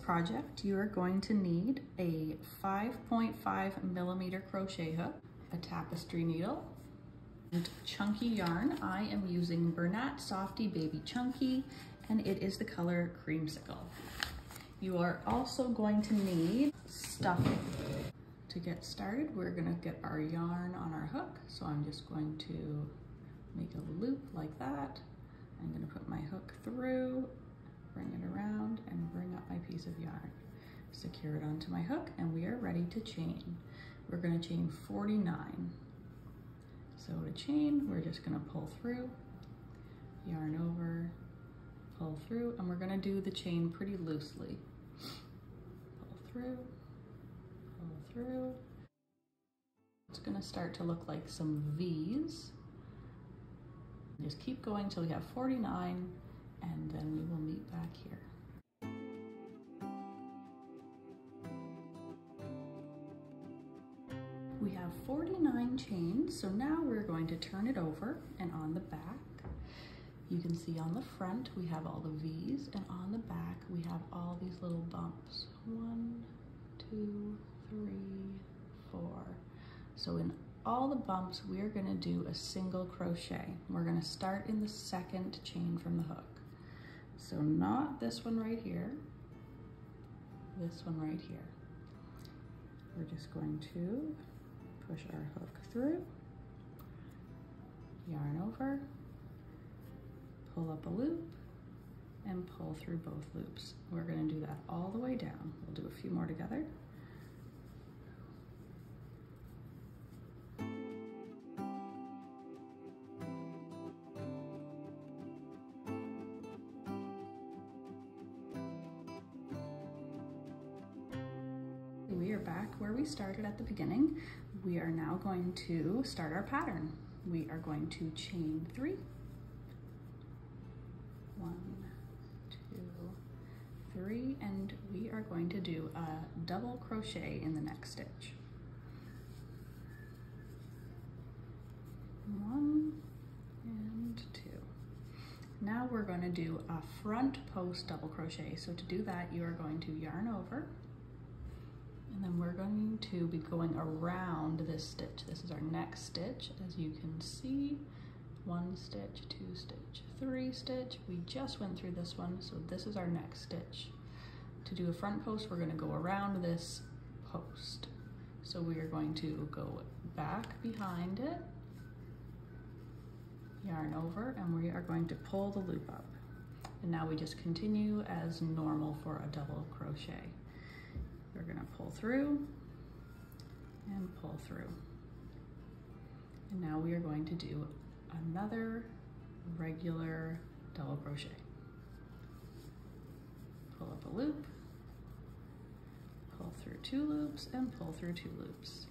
project, you are going to need a 5.5mm crochet hook, a tapestry needle, and chunky yarn. I am using Bernat Softy Baby Chunky, and it is the color Creamsicle. You are also going to need stuffing. To get started, we're gonna get our yarn on our hook. So I'm just going to make a loop like that. I'm gonna put my hook through, bring it around, and bring up my piece of yarn. Secure it onto my hook, and we are ready to chain. We're gonna chain 49. So to chain, we're just gonna pull through, yarn over, pull through, and we're gonna do the chain pretty loosely. Pull through, pull through. It's gonna start to look like some V's. Just keep going till we have 49, and then we will meet back here. We have 49 chains, so now we're going to turn it over, and on the back, you can see on the front we have all the V's, and on the back we have all these little bumps. 1, 2, 3, 4. So in all the bumps, we are gonna do a single crochet. We're gonna start in the second chain from the hook. So not this one right here, this one right here. We're just going to push our hook through, yarn over, pull up a loop, and pull through both loops. We're gonna do that all the way down. We'll do a few more together. We are back where we started at the beginning. We are now going to start our pattern. We are going to chain 3. 1, 2, 3, and we are going to do a double crochet in the next stitch. 1 and 2. Now we're going to do a front post double crochet. So to do that, you are going to yarn over, and then we're going to be going around this stitch. This is our next stitch. As you can see, 1 stitch, 2 stitch, 3 stitch. We just went through this one, so this is our next stitch. To do a front post, we're going to go around this post. So we are going to go back behind it, yarn over, and we are going to pull the loop up. And now we just continue as normal for a double crochet. We're going to pull through and pull through. And now we are going to do another regular double crochet. Pull up a loop, pull through 2 loops, and pull through 2 loops.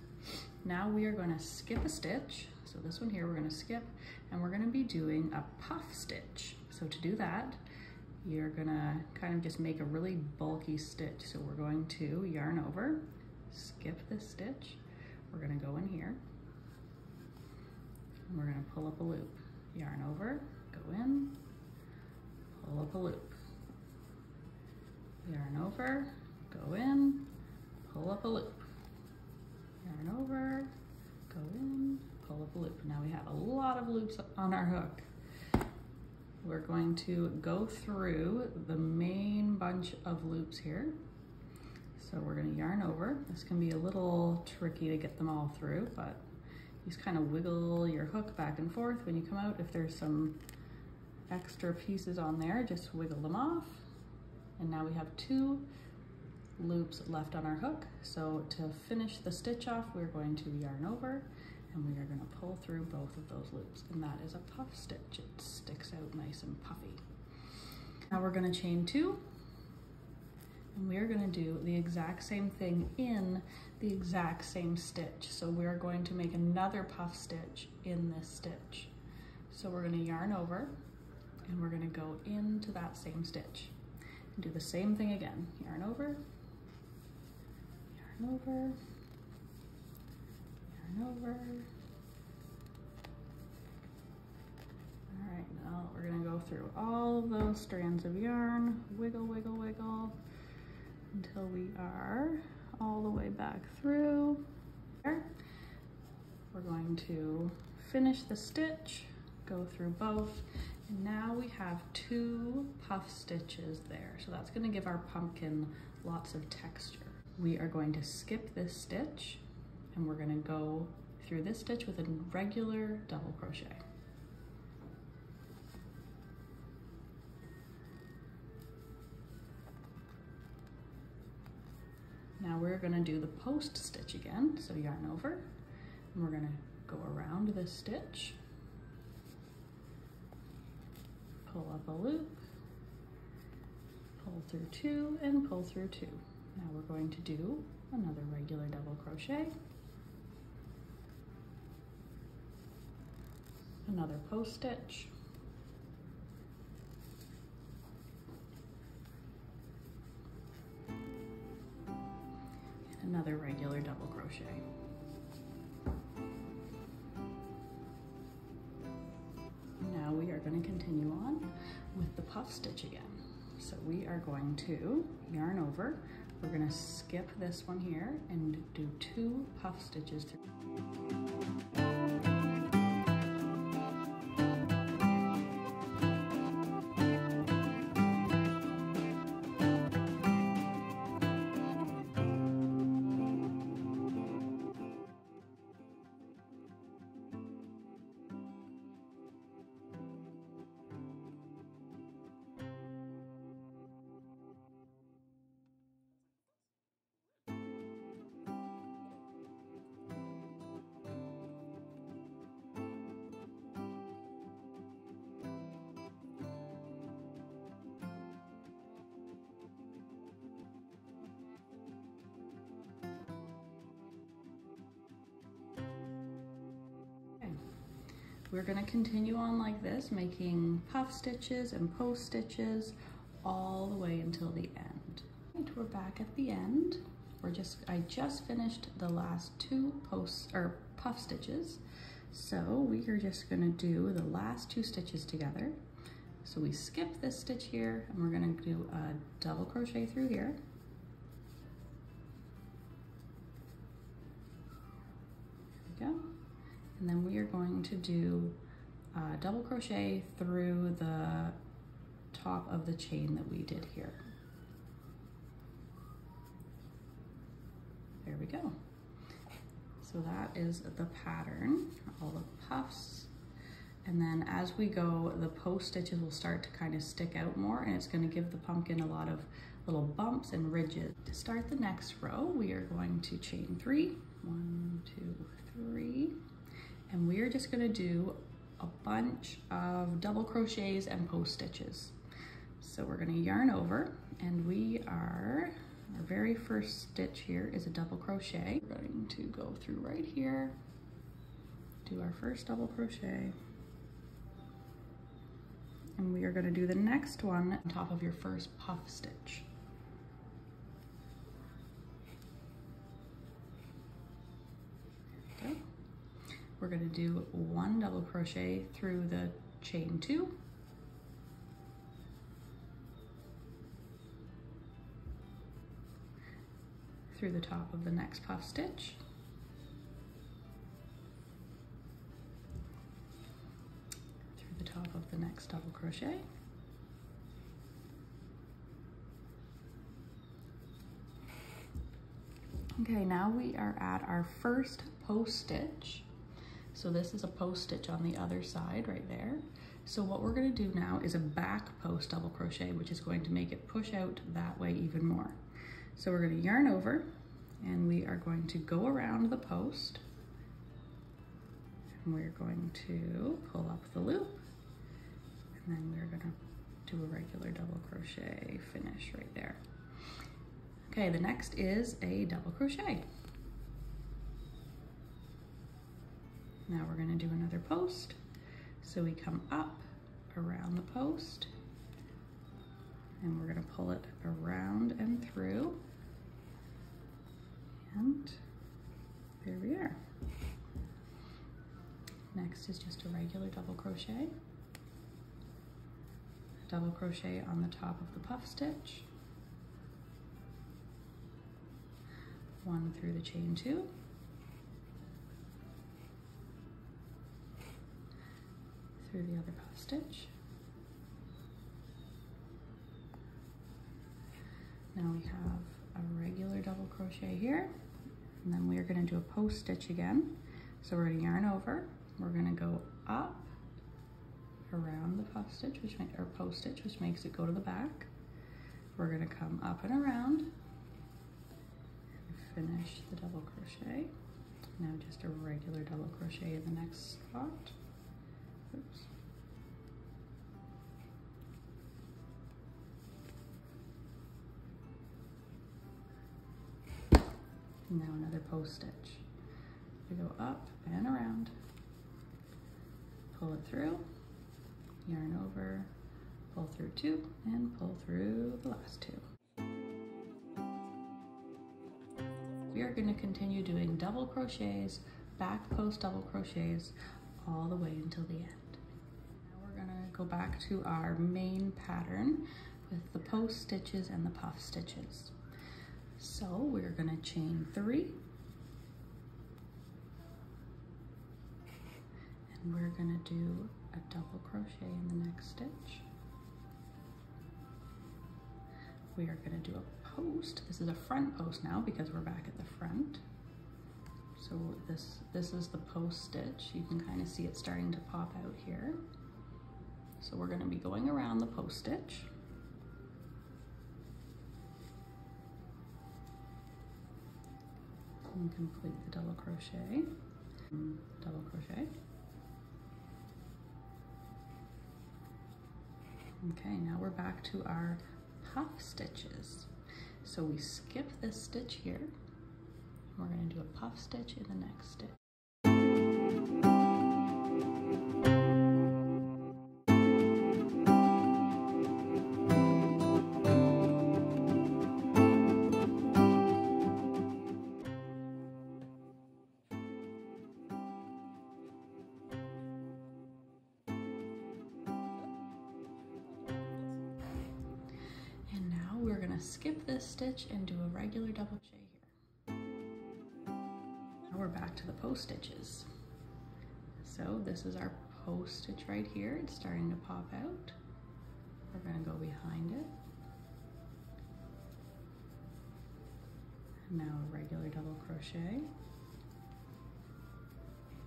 Now we are going to skip a stitch. So this one here we're going to skip, and we're going to be doing a puff stitch. So to do that, you're gonna kind of just make a really bulky stitch. So we're going to yarn over, skip this stitch, we're gonna go in here, and we're gonna pull up a loop. Yarn over, go in, pull up a loop. Yarn over, go in, pull up a loop. Yarn over, go in, pull up a loop. Now we have a lot of loops on our hook. We're going to go through the main bunch of loops here. So we're going to yarn over. This can be a little tricky to get them all through, but you just kind of wiggle your hook back and forth when you come out. If there's some extra pieces on there, just wiggle them off. And now we have 2 loops left on our hook. So to finish the stitch off, we're going to yarn over, and we are going to pull through both of those loops, and that is a puff stitch. It sticks out nice and puffy. Now we're going to chain 2, and we are going to do the exact same thing in the exact same stitch. So we're going to make another puff stitch in this stitch. So we're going to yarn over, and we're going to go into that same stitch and do the same thing again. Yarn over, yarn over, over. All right, now we're gonna go through all of those strands of yarn, wiggle, wiggle, wiggle, until we are all the way back through. There. We're going to finish the stitch, go through both, and now we have 2 puff stitches there. So that's going to give our pumpkin lots of texture. We are going to skip this stitch and we're going to go through this stitch with a regular double crochet. Now we're going to do the post stitch again. So yarn over, and we're going to go around this stitch, pull up a loop, pull through 2 and pull through 2. Now we're going to do another regular double crochet, another post stitch, and another regular double crochet. Now we are going to continue on with the puff stitch again. So we are going to yarn over, we're going to skip this one here and do 2 puff stitches through. We're going to continue on like this, making puff stitches and post stitches all the way until the end. Right, we're back at the end. I just finished the last 2 puff stitches. So we are just going to do the last 2 stitches together. So we skip this stitch here and we're going to do a double crochet through here. There we go. And then we are going to do a double crochet through the top of the chain that we did here. There we go. So that is the pattern, all the puffs. And then as we go, the post stitches will start to kind of stick out more, and it's going to give the pumpkin a lot of little bumps and ridges. To start the next row, we are going to chain 3, 1, 2, 3. And we are just going to do a bunch of double crochets and post stitches. So we're going to yarn over, and our very first stitch here is a double crochet. We're going to go through right here, do our first double crochet, and we are going to do the next one on top of your first puff stitch. Okay. We're going to do 1 double crochet through the chain 2, through the top of the next puff stitch, through the top of the next double crochet, okay, now we are at our first post stitch. So this is a post stitch on the other side right there. So what we're going to do now is a back post double crochet, which is going to make it push out that way even more. So we're going to yarn over, and we are going to go around the post, and we're going to pull up the loop, and then we're going to do a regular double crochet finish right there. Okay, the next is a double crochet. Now we're going to do another post. So we come up around the post, and we're going to pull it around and through, and there we are. Next is just a regular double crochet, double crochet on the top of the puff stitch, one through the chain 2, through the other puff stitch. Now we have a regular double crochet here, and then we are going to do a post stitch again. So we're going to yarn over, we're going to go up around the puff stitch, or post stitch, which makes it go to the back. We're going to come up and around and finish the double crochet. Now just a regular double crochet in the next spot. Oops. Now another post stitch. We go up and around, pull it through, yarn over, pull through 2, and pull through the last 2. We are going to continue doing double crochets, back post double crochets, all the way until the end. Now we're going to go back to our main pattern with the post stitches and the puff stitches. So we're going to chain 3, and we're going to do a double crochet in the next stitch. We are going to do a post. This is a front post now because we're back at the front. So this is the post stitch. You can kind of see it starting to pop out here. So we're going to be going around the post stitch. And complete the double crochet, double crochet. Okay, now we're back to our puff stitches. So we skip this stitch here. We're going to do a puff stitch in the next stitch. We're going to skip this stitch and do a regular double crochet here. Now we're back to the post stitches. So this is our post stitch right here. It's starting to pop out. We're going to go behind it. Now a regular double crochet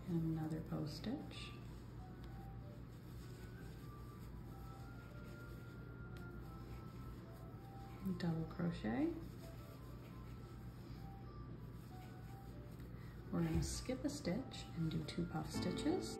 and another post stitch. Double crochet. We're going to skip a stitch and do 2 puff stitches.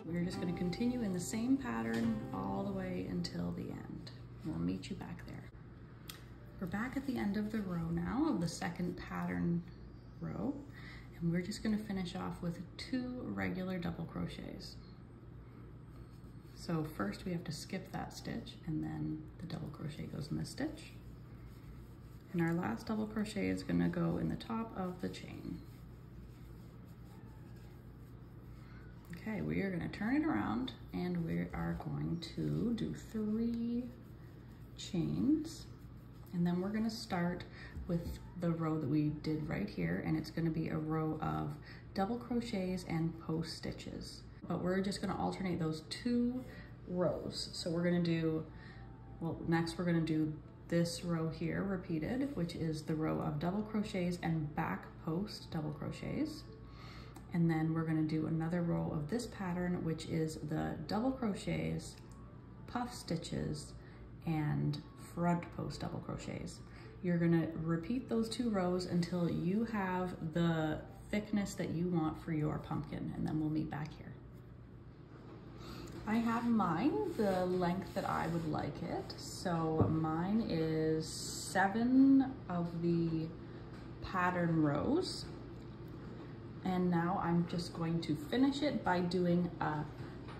We're just going to continue in the same pattern all the way until the end. We'll meet you back there. We're back at the end of the row now, of the second pattern row, and we're just going to finish off with 2 regular double crochets. So first we have to skip that stitch, and then the double crochet goes in this stitch. And our last double crochet is going to go in the top of the chain. Okay, we are going to turn it around and we are going to do 3 chains, and then we're going to start with the row that we did right here, and it's going to be a row of double crochets and post stitches. But we're just going to alternate those 2 rows. So we're going to do, well, next we're going to do this row here repeated, which is the row of double crochets and back post double crochets. And then we're going to do another row of this pattern, which is the double crochets, puff stitches, and front post double crochets. You're going to repeat those 2 rows until you have the thickness that you want for your pumpkin, and then we'll meet back here. I have mine the length that I would like it. So mine is 7 of the pattern rows. And now I'm just going to finish it by doing a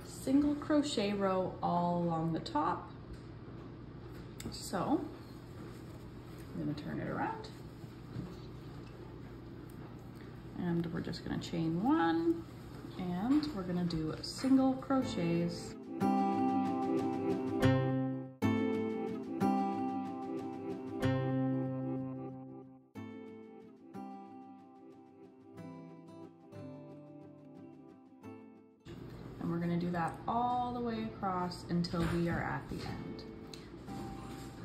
single crochet row all along the top. So I'm going to turn it around. And we're just going to chain one, and we're going to do single crochets. And we're going to do that all the way across until we are at the end.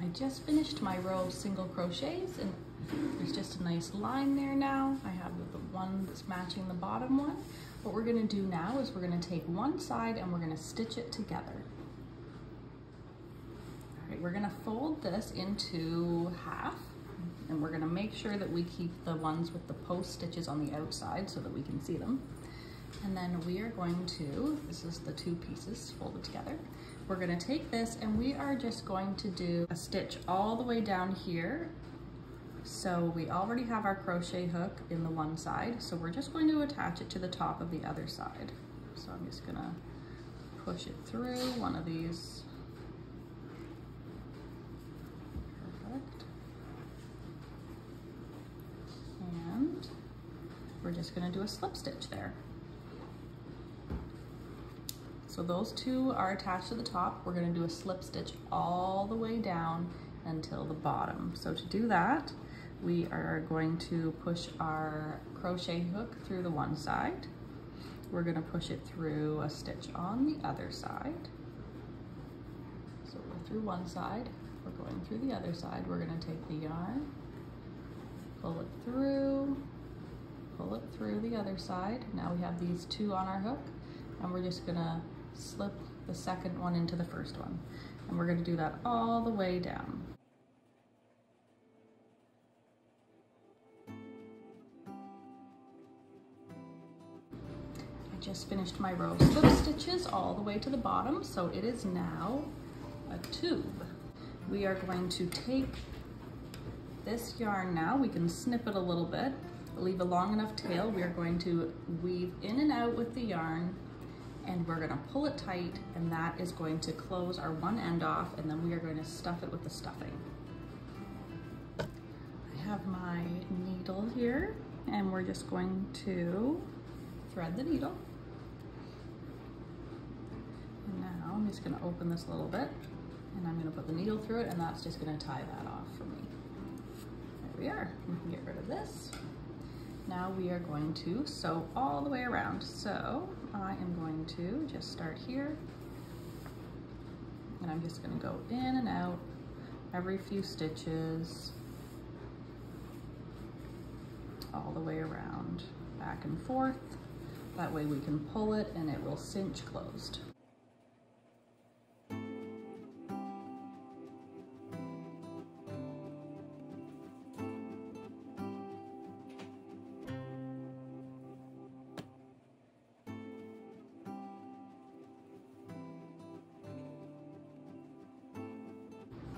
I just finished my row of single crochets, and there's just a nice line there now. I have the one that's matching the bottom one. What we're going to do now is we're going to take one side and we're going to stitch it together. All right, we're going to fold this into half, and we're going to make sure that we keep the ones with the post stitches on the outside so that we can see them. And then we are going to, this is the two pieces folded together. We're going to take this and we are just going to do a stitch all the way down here. So we already have our crochet hook in the one side, so we're just going to attach it to the top of the other side. So I'm just going to push it through one of these. Perfect. And we're just going to do a slip stitch there. So those two are attached to the top. We're going to do a slip stitch all the way down until the bottom. So to do that, we are going to push our crochet hook through the one side. We're going to push it through a stitch on the other side. So we're through one side, we're going through the other side. We're going to take the yarn, pull it through the other side. Now we have these two on our hook, and we're just going to slip the second one into the first one. And we're going to do that all the way down. I just finished my row of slip stitches all the way to the bottom, so it is now a tube. We are going to take this yarn now, we can snip it a little bit, leave a long enough tail. We are going to weave in and out with the yarn, and we're going to pull it tight, and that is going to close our one end off, and then we are going to stuff it with the stuffing. I have my needle here, and we're just going to thread the needle. And now I'm just going to open this a little bit, and I'm going to put the needle through it, and that's just going to tie that off for me. There we are. We can get rid of this. Now we are going to sew all the way around. So I am going to just start here, and I'm just going to go in and out every few stitches all the way around, back and forth. That way we can pull it and it will cinch closed.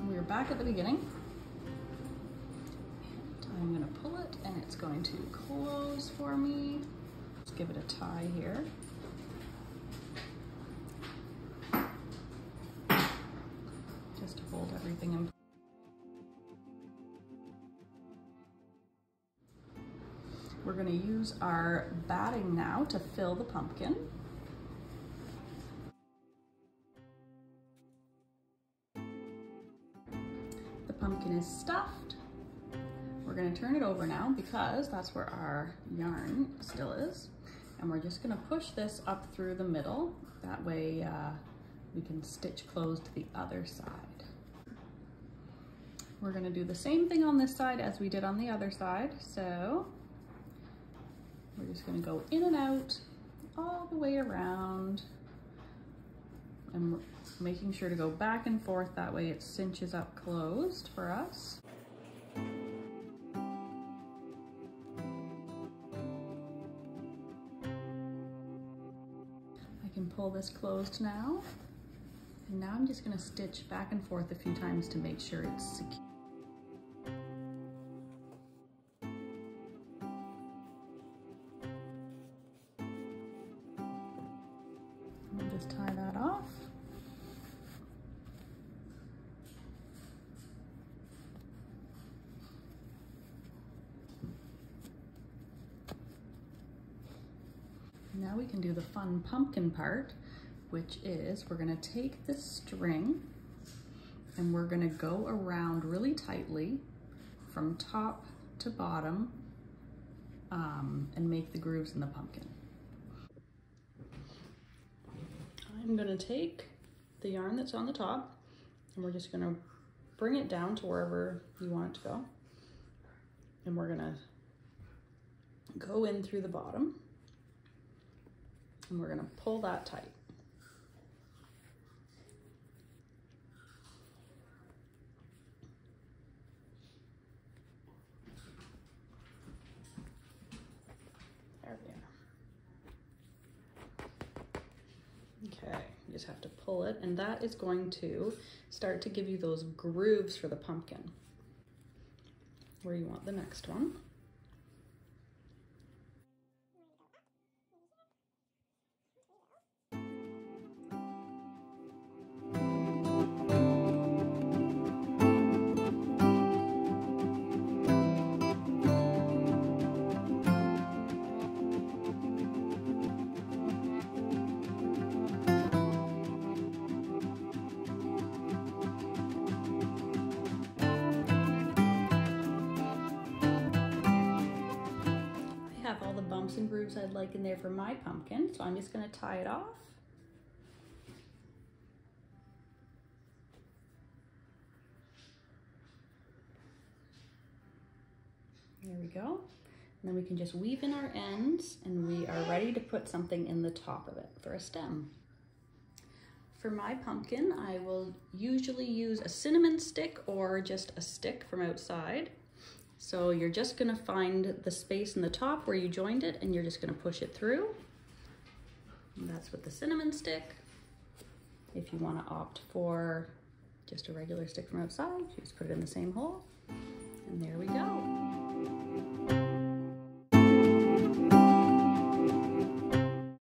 We're back at the beginning. And I'm going to pull it and it's going to close for me. Let's give it a tie here. Just to hold everything in place. We're going to use our batting now to fill the pumpkin. Pumpkin is stuffed. We're going to turn it over now because that's where our yarn still is, and we're just going to push this up through the middle. That way we can stitch closed to the other side. We're going to do the same thing on this side as we did on the other side, so we're just going to go in and out all the way around, and making sure to go back and forth, that way it cinches up closed for us. I can pull this closed now, and now I'm just going to stitch back and forth a few times to make sure it's secure. Now we can do the fun pumpkin part, which is we're gonna take this string and we're gonna go around really tightly from top to bottom and make the grooves in the pumpkin. I'm gonna take the yarn that's on the top and we're just gonna bring it down to wherever you want it to go. And we're gonna go in through the bottom and we're gonna pull that tight. There we are. Okay, you just have to pull it, and that is going to start to give you those grooves for the pumpkin where you want the next one. Have all the bumps and grooves I'd like in there for my pumpkin, so I'm just going to tie it off. There we go. And then we can just weave in our ends and we are ready to put something in the top of it for a stem. For my pumpkin, I will usually use a cinnamon stick or just a stick from outside. So you're just gonna find the space in the top where you joined it and you're just gonna push it through. And that's with the cinnamon stick. If you wanna opt for just a regular stick from outside, you just put it in the same hole. And there we go.